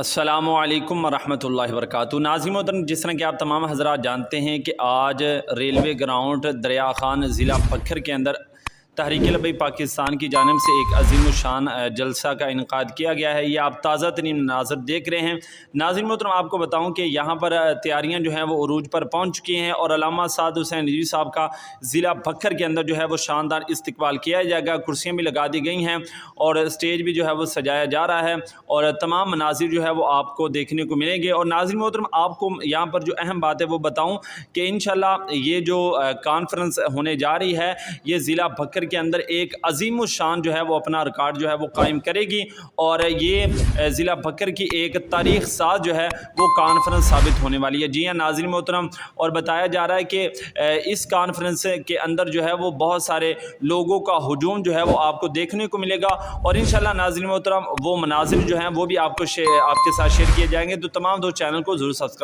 अस्सलामुअलैकुम वरहमतुल्लाहि वबरकातुहू। नाज़रीन मोहतरम, जिस तरह कि आप तमाम हज़रात जानते हैं कि आज रेलवे ग्राउंड दरिया खान ज़िला पक्खर के अंदर तहरीक लबैक पाकिस्तान की जानिब से एक अजीम शान जलसा का इनकाद किया गया है। ये आप ताज़ा तरीन मनाज़र देख रहे हैं। नाज़रीन मोहतरम, आपको बताऊं कि यहाँ पर तैयारियाँ जो हैं वो उरूज पर पहुँच चुकी हैं और अल्लामा साद हुसैन रिजवी साहब का ज़िला पक्खर के अंदर जो है वो शानदार इस्तकबाल किया जाएगा। कुर्सियाँ भी लगा दी गई हैं और स्टेज भी जो है वो सजाया जा रहा है और तमाम मनाजिर जो है वो आपको देखने को मिलेंगे। और नाज़रीन मोहतरम, आपको यहाँ पर जो अहम बात है वो बताऊँ कि इंशाल्लाह ये जो कॉन्फ्रेंस होने जा रही है, ये ज़िला पक्खर के अंदर एक अजीम शान जो है वो अपना रिकॉर्ड जो है वो कायम करेगी और ये ज़िला पक्खर की एक तारीख साज जो है वो कॉन्फ्रेंस साबित होने वाली है। जी हाँ नाज़रीन मोहतरम, और बताया जा रहा है कि इस कॉन्फ्रेंस के अंदर जो है वो बहुत सारे लोगों का हुजूम जो है वो आपको देखने को मिलेगा और इंशाल्लाह नाज़रीन मोहतरम वो मनाजिर जो हैं वो भी आपके साथ शेयर किए जाएंगे। तो तमाम दोस्त चैनल को ज़रूर सब्सक्राइब